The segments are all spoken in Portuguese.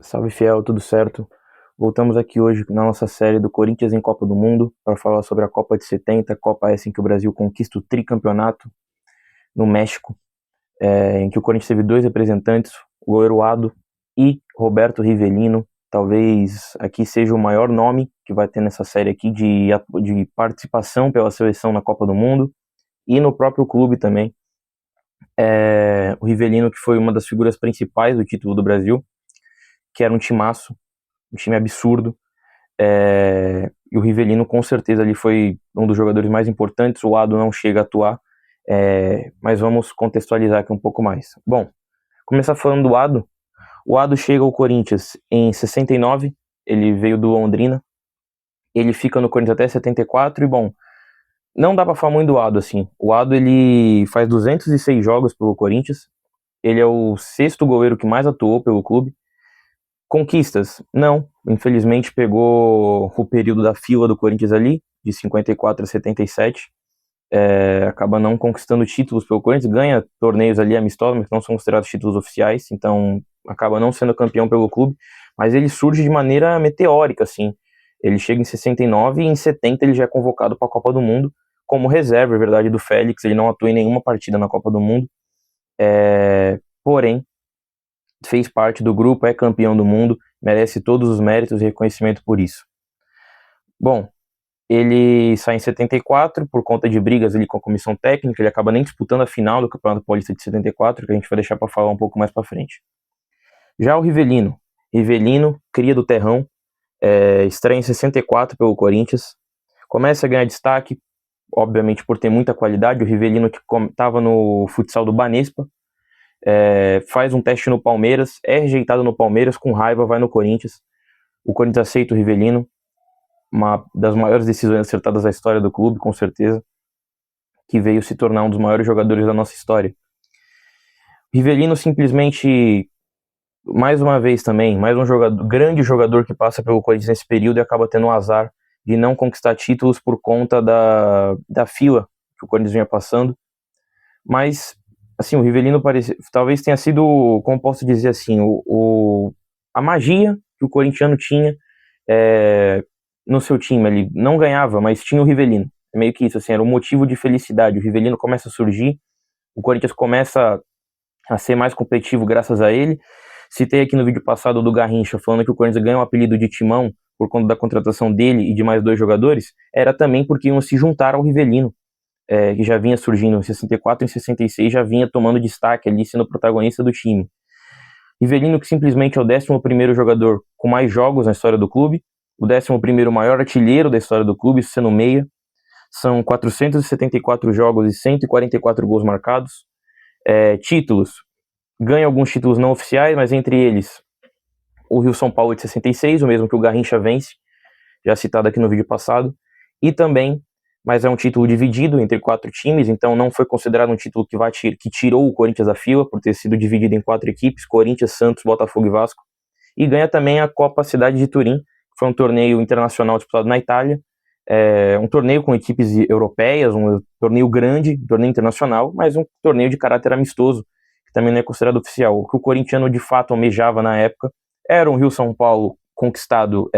Salve fiel, tudo certo? Voltamos aqui hoje na nossa série do Corinthians em Copa do Mundo para falar sobre a Copa de 70, Copa essa em que o Brasil conquista o tricampeonato no México, em que o Corinthians teve dois representantes, o goleiro Ado e Roberto Rivelino. Talvez aqui seja o maior nome que vai ter nessa série aqui de participação pela seleção na Copa do Mundo e no próprio clube também. O Rivelino, que foi uma das figuras principais do título do Brasil, que era um timaço, um time absurdo. E o Rivelino com certeza ali foi um dos jogadores mais importantes. O Ado não chega a atuar, mas vamos contextualizar aqui um pouco mais. Bom, começar falando do Ado. O Ado chega ao Corinthians em 69, ele veio do Londrina, ele fica no Corinthians até 74 e bom, não dá pra falar muito do Ado assim. O Ado ele faz 206 jogos pelo Corinthians, ele é o sexto goleiro que mais atuou pelo clube. Conquistas? Não, infelizmente pegou o período da fila do Corinthians ali, de 54 a 77, acaba não conquistando títulos pelo Corinthians, ganha torneios ali amistosos, mas não são considerados títulos oficiais, então acaba não sendo campeão pelo clube, mas ele surge de maneira meteórica, assim. Ele chega em 69 e em 70 ele já é convocado para a Copa do Mundo como reserva, é verdade, do Félix. Ele não atua em nenhuma partida na Copa do Mundo, porém fez parte do grupo, é campeão do mundo, merece todos os méritos e reconhecimento por isso. Bom, ele sai em 74 por conta de brigas ali com a comissão técnica, ele acaba nem disputando a final do Campeonato Paulista de 74, que a gente vai deixar para falar um pouco mais para frente. Já o Rivelino, cria do Terrão, estreia em 64 pelo Corinthians, começa a ganhar destaque, obviamente por ter muita qualidade. O Rivelino que estava no futsal do Banespa, faz um teste no Palmeiras, é rejeitado no Palmeiras, com raiva vai no Corinthians. O Corinthians aceita o Rivelino, uma das maiores decisões acertadas da história do clube, com certeza, que veio se tornar um dos maiores jogadores da nossa história. Rivelino simplesmente, mais uma vez também, mais um grande jogador que passa pelo Corinthians nesse período e acaba tendo o azar de não conquistar títulos por conta da fila que o Corinthians vinha passando. Mas, assim, o Rivelino talvez tenha sido, como posso dizer assim, a magia que o corintiano tinha no seu time. Ele não ganhava, mas tinha o Rivelino. É meio que isso, assim, era um motivo de felicidade. O Rivelino começa a surgir, o Corinthians começa a ser mais competitivo graças a ele. Citei aqui no vídeo passado do Garrincha, falando que o Corinthians ganhou o apelido de Timão por conta da contratação dele e de mais dois jogadores, era também porque iam se juntar ao Rivelino, que já vinha surgindo em 64 e em 66, já vinha tomando destaque ali, sendo protagonista do time. Rivelino, que simplesmente é o 11º jogador com mais jogos na história do clube, o 11º maior artilheiro da história do clube, sendo meia. São 474 jogos e 144 gols marcados. Títulos, ganha alguns títulos não oficiais, mas entre eles o Rio-São Paulo de 66, o mesmo que o Garrincha vence, já citado aqui no vídeo passado, e também, mas é um título dividido entre 4 times, então não foi considerado um título que tirou o Corinthians da fila, por ter sido dividido em 4 equipes, Corinthians, Santos, Botafogo e Vasco, e ganha também a Copa Cidade de Turim, que foi um torneio internacional disputado na Itália, um torneio com equipes europeias, um torneio grande, um torneio internacional, mas um torneio de caráter amistoso, que também não é considerado oficial. O que o corintiano de fato almejava na época era um Rio-São Paulo conquistado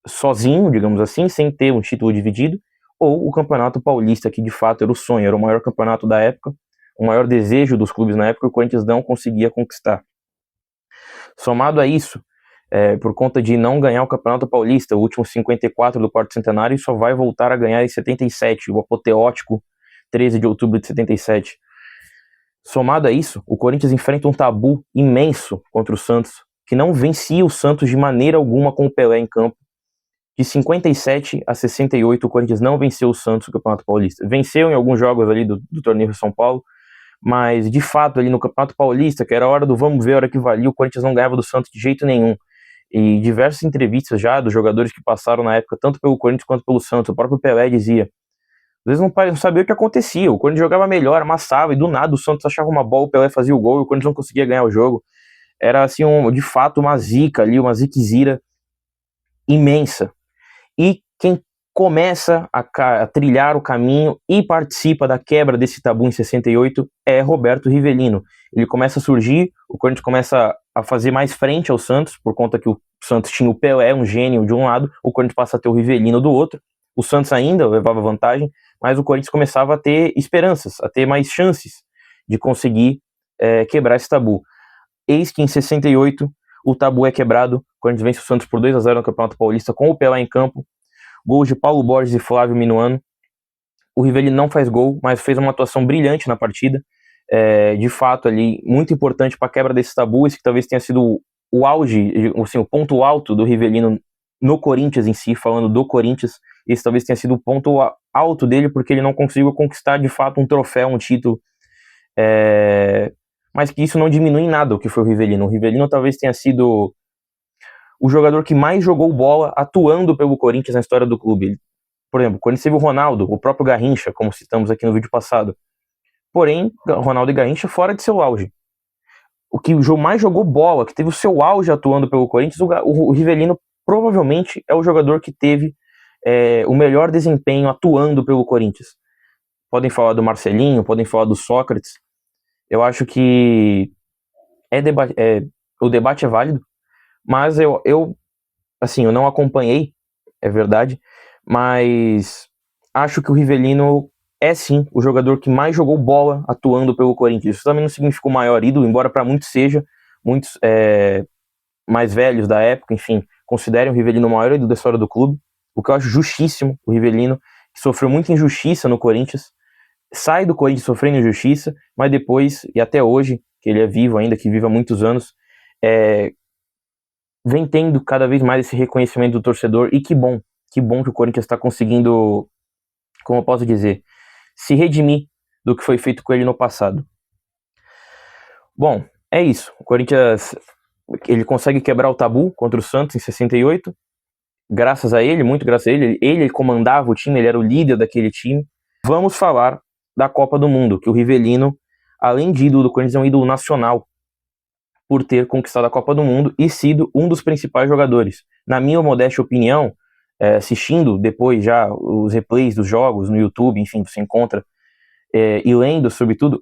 sozinho, digamos assim, sem ter um título dividido, ou o Campeonato Paulista, que de fato era o sonho, era o maior campeonato da época, o maior desejo dos clubes na época, o Corinthians não conseguia conquistar. Somado a isso, por conta de não ganhar o Campeonato Paulista, o último 54 do quarto centenário, e só vai voltar a ganhar em 77, o apoteótico 13 de outubro de 77. Somado a isso, o Corinthians enfrenta um tabu imenso contra o Santos, que não vencia o Santos de maneira alguma com o Pelé em campo. De 57 a 68, o Corinthians não venceu o Santos no Campeonato Paulista. Venceu em alguns jogos ali do torneio de São Paulo, mas de fato ali no Campeonato Paulista, que era a hora do vamos ver, a hora que valia, o Corinthians não ganhava do Santos de jeito nenhum. E diversas entrevistas já dos jogadores que passaram na época, tanto pelo Corinthians quanto pelo Santos, o próprio Pelé dizia, às vezes não sabia o que acontecia, o Corinthians jogava melhor, amassava, e do nada o Santos achava uma bola, o Pelé fazia o gol e o Corinthians não conseguia ganhar o jogo. Era assim, de fato, uma zica ali, uma ziquezira imensa. E quem começa a trilhar o caminho e participa da quebra desse tabu em 68 é Roberto Rivelino. Ele começa a surgir, o Corinthians começa a fazer mais frente ao Santos, por conta que o Santos tinha o Pelé, um gênio de um lado, o Corinthians passa a ter o Rivelino do outro. O Santos ainda levava vantagem, mas o Corinthians começava a ter esperanças, a ter mais chances de conseguir quebrar esse tabu. Eis que em 68 o tabu é quebrado, o Corinthians vence o Santos por 2-0 no Campeonato Paulista, com o Pelé em campo, gols de Paulo Borges e Flávio Minuano. O Rivelino não faz gol, mas fez uma atuação brilhante na partida, de fato ali, muito importante para a quebra desse tabu, esse que talvez tenha sido o auge, assim, o ponto alto do Rivelino no Corinthians em si, falando do Corinthians, esse talvez tenha sido o ponto alto dele, porque ele não conseguiu conquistar de fato um troféu, um título, mas que isso não diminui em nada o que foi o Rivelino. O Rivelino talvez tenha sido o jogador que mais jogou bola atuando pelo Corinthians na história do clube. Por exemplo, quando teve o Ronaldo, o próprio Garrincha, como citamos aqui no vídeo passado. Porém, Ronaldo e Garrincha fora de seu auge. O que mais jogou bola, que teve o seu auge atuando pelo Corinthians, o Rivelino provavelmente é o jogador que teve o melhor desempenho atuando pelo Corinthians. Podem falar do Marcelinho, podem falar do Sócrates. Eu acho que o debate é válido, mas eu não acompanhei, é verdade, mas acho que o Rivelino é sim o jogador que mais jogou bola atuando pelo Corinthians. Isso também não significa o maior ídolo, embora para muitos seja, muitos mais velhos da época, enfim, considerem o Rivelino o maior ídolo da história do clube, o que eu acho justíssimo. O Rivelino, que sofreu muita injustiça no Corinthians, sai do Corinthians sofrendo injustiça, mas depois, e até hoje, que ele é vivo ainda, que vive há muitos anos, vem tendo cada vez mais esse reconhecimento do torcedor, e que bom que o Corinthians está conseguindo, como eu posso dizer, se redimir do que foi feito com ele no passado. Bom, é isso. O Corinthians, ele consegue quebrar o tabu contra o Santos em 68, graças a ele, muito graças a ele. Ele comandava o time, ele era o líder daquele time. Vamos falar da Copa do Mundo, que o Rivelino, além de ídolo do Corinthians, é um ídolo nacional, por ter conquistado a Copa do Mundo e sido um dos principais jogadores. Na minha modesta opinião, assistindo depois já os replays dos jogos no YouTube, enfim, você encontra, e lendo sobre tudo,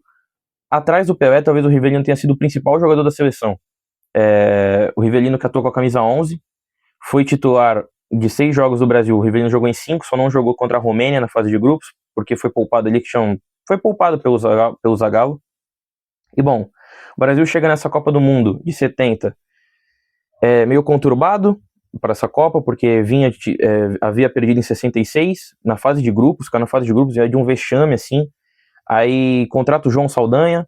atrás do Pelé, talvez o Rivelino tenha sido o principal jogador da seleção. O Rivelino, que atuou com a camisa 11, foi titular de 6 jogos do Brasil. O Rivelino jogou em 5, só não jogou contra a Romênia na fase de grupos, porque foi poupado ali, foi poupado pelo Zagallo. E bom, o Brasil chega nessa Copa do Mundo de 70 meio conturbado para essa Copa, porque havia perdido em 66 na fase de grupos, ficar na fase de grupos é de um vexame assim. Aí contrata o João Saldanha,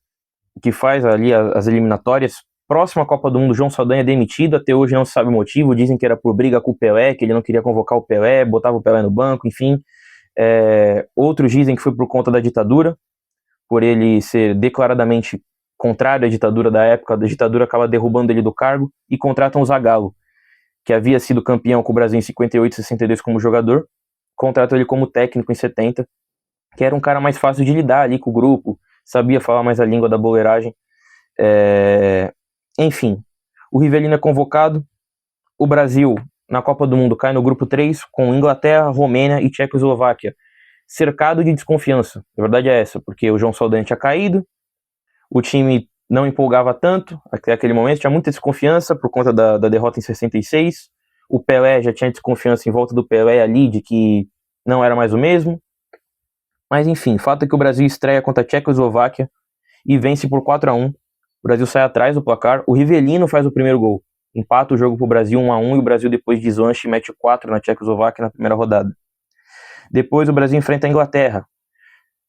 que faz ali as eliminatórias. Próxima Copa do Mundo, João Saldanha é demitido, até hoje não se sabe o motivo, dizem que era por briga com o Pelé, que ele não queria convocar o Pelé, botava o Pelé no banco, enfim. Outros dizem que foi por conta da ditadura, por ele ser declaradamente contrário à ditadura da época. A ditadura acaba derrubando ele do cargo e contratam o Zagallo, que havia sido campeão com o Brasil em 58 e 62 como jogador, contratam ele como técnico em 70, que era um cara mais fácil de lidar ali com o grupo, sabia falar mais a língua da boleiragem. Enfim, o Rivelino é convocado, o Brasil na Copa do Mundo cai no grupo 3 com Inglaterra, Romênia e Tchecoslováquia, cercado de desconfiança. A verdade é essa, porque o João Saldanha tinha caído, o time não empolgava tanto, até aquele momento tinha muita desconfiança por conta da derrota em 66, o Pelé já tinha desconfiança em volta do Pelé ali, de que não era mais o mesmo. Mas enfim, fato é que o Brasil estreia contra a Tchecoslováquia e vence por 4-1. O Brasil sai atrás do placar, o Rivelino faz o primeiro gol, empata o jogo pro Brasil 1-1, e o Brasil depois deslancha e mete 4 na Tchecoslováquia na primeira rodada. Depois o Brasil enfrenta a Inglaterra.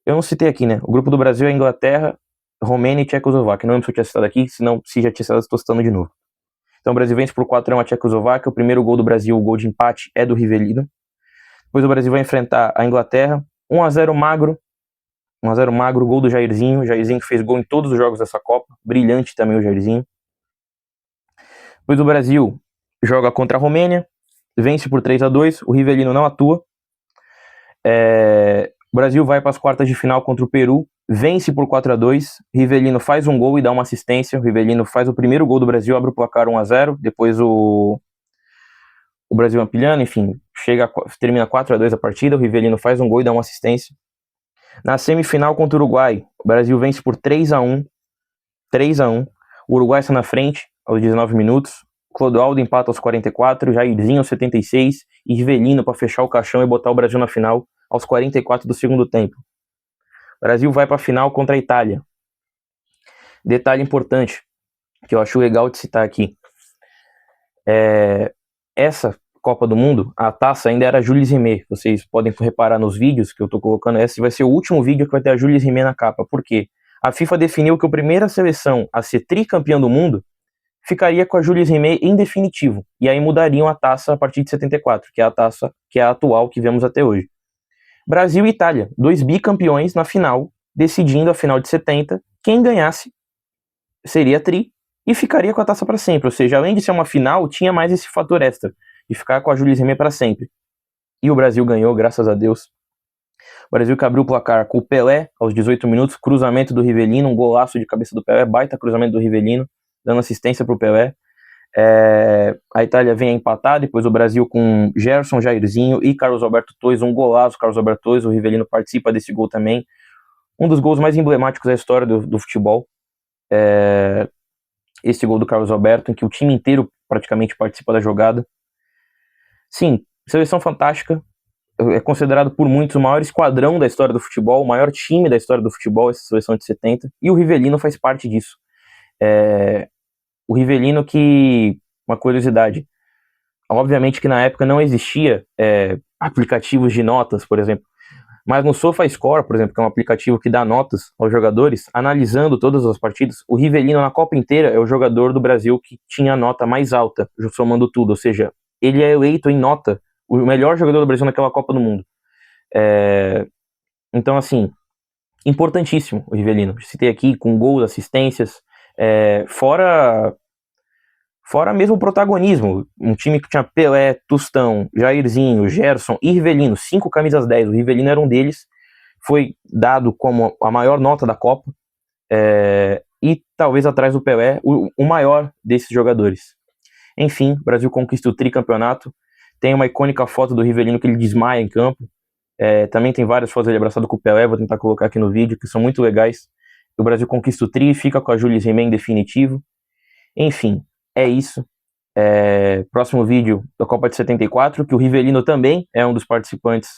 Eu não citei aqui, né? O grupo do Brasil é Inglaterra, Romênia e Tchecoslováquia. Não lembro se eu tinha citado aqui, senão, se já tinha citado, estou citando de novo. Então o Brasil vence por 4-1 a Tchecoslováquia. O primeiro gol do Brasil, o gol de empate, é do Rivelino. Depois o Brasil vai enfrentar a Inglaterra. 1-0 magro. 1-0 magro, gol do Jairzinho. O Jairzinho que fez gol em todos os jogos dessa Copa. Brilhante também o Jairzinho. Depois o Brasil joga contra a Romênia. Vence por 3-2. O Rivelino não atua. O Brasil vai para as quartas de final contra o Peru. Vence por 4-2. Rivelino faz um gol e dá uma assistência. O Rivelino faz o primeiro gol do Brasil, abre o placar 1-0. Depois o o Brasil ampilhando, enfim, termina 4-2 a partida, o Rivelino faz um gol e dá uma assistência. Na semifinal contra o Uruguai, o Brasil vence por 3-1, o Uruguai está na frente aos 19 minutos, Clodoaldo empata aos 44, Jairzinho aos 76 e Rivelino para fechar o caixão e botar o Brasil na final aos 44 do segundo tempo. O Brasil vai para a final contra a Itália. Detalhe importante, que eu acho legal de citar aqui. Essa Copa do Mundo, a taça ainda era Jules Rimet. Vocês podem reparar nos vídeos que eu tô colocando. Esse vai ser o último vídeo que vai ter a Jules Rimet na capa. Por quê? A FIFA definiu que a primeira seleção a ser tricampeã do mundo ficaria com a Jules Rimet em definitivo. E aí mudariam a taça a partir de 74, que é a taça que é a atual que vemos até hoje. Brasil e Itália, 2 bicampeões na final, decidindo a final de 70. Quem ganhasse seria tri e ficaria com a taça para sempre. Ou seja, além de ser uma final, tinha mais esse fator extra de ficar com a Jules Rimet para sempre. E o Brasil ganhou, graças a Deus. O Brasil que abriu o placar com o Pelé aos 18 minutos, cruzamento do Rivelino, um golaço de cabeça do Pelé, baita cruzamento do Rivelino, dando assistência para o Pelé. A Itália vem a empatar, depois o Brasil com Gerson, Jairzinho e Carlos Alberto Torres, um golaço, Carlos Alberto Torres, o Rivelino participa desse gol também, um dos gols mais emblemáticos da história do futebol, esse gol do Carlos Alberto, em que o time inteiro praticamente participa da jogada. Sim, seleção fantástica, é considerado por muitos o maior esquadrão da história do futebol, o maior time da história do futebol, essa seleção de 70, e o Rivelino faz parte disso. O Rivelino que, uma curiosidade, obviamente que na época não existia aplicativos de notas, por exemplo, mas no SofaScore, por exemplo, que é um aplicativo que dá notas aos jogadores, analisando todas as partidas, o Rivelino na Copa inteira é o jogador do Brasil que tinha a nota mais alta, somando tudo, ou seja, ele é eleito em nota o melhor jogador do Brasil naquela Copa do Mundo. Então, assim, importantíssimo o Rivelino. Citei aqui com gols, assistências, fora mesmo o protagonismo. Um time que tinha Pelé, Tostão, Jairzinho, Gerson e Rivelino, 5 camisas 10. O Rivelino era um deles. Foi dado como a maior nota da Copa. E talvez atrás do Pelé, o maior desses jogadores. Enfim, o Brasil conquista o tricampeonato. Tem uma icônica foto do Rivelino que ele desmaia em campo. Também tem várias fotos dele abraçado com o Pelé, vou tentar colocar aqui no vídeo, que são muito legais. O Brasil conquista o tri, fica com a Jules Rimet em definitivo. Enfim, é isso. Próximo vídeo da Copa de 74, que o Rivelino também é um dos participantes,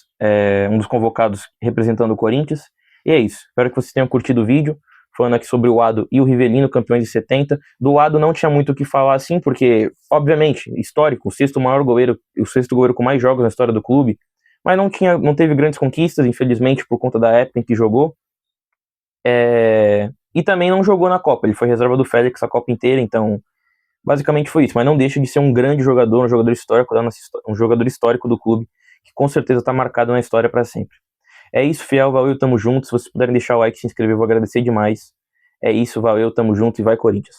um dos convocados representando o Corinthians. E é isso. Espero que vocês tenham curtido o vídeo, falando aqui sobre o Ado e o Rivelino, campeões de 70. Do Ado não tinha muito o que falar assim, porque, obviamente, histórico, o sexto goleiro com mais jogos na história do clube, mas não teve grandes conquistas, infelizmente, por conta da época em que jogou. E também não jogou na Copa, ele foi reserva do Félix a Copa inteira, então basicamente foi isso, mas não deixa de ser um grande jogador, um jogador histórico do clube, que com certeza está marcado na história para sempre. É isso, fiel, valeu, tamo junto. Se vocês puderem deixar o like e se inscrever, eu vou agradecer demais. É isso, valeu, tamo junto e vai Corinthians.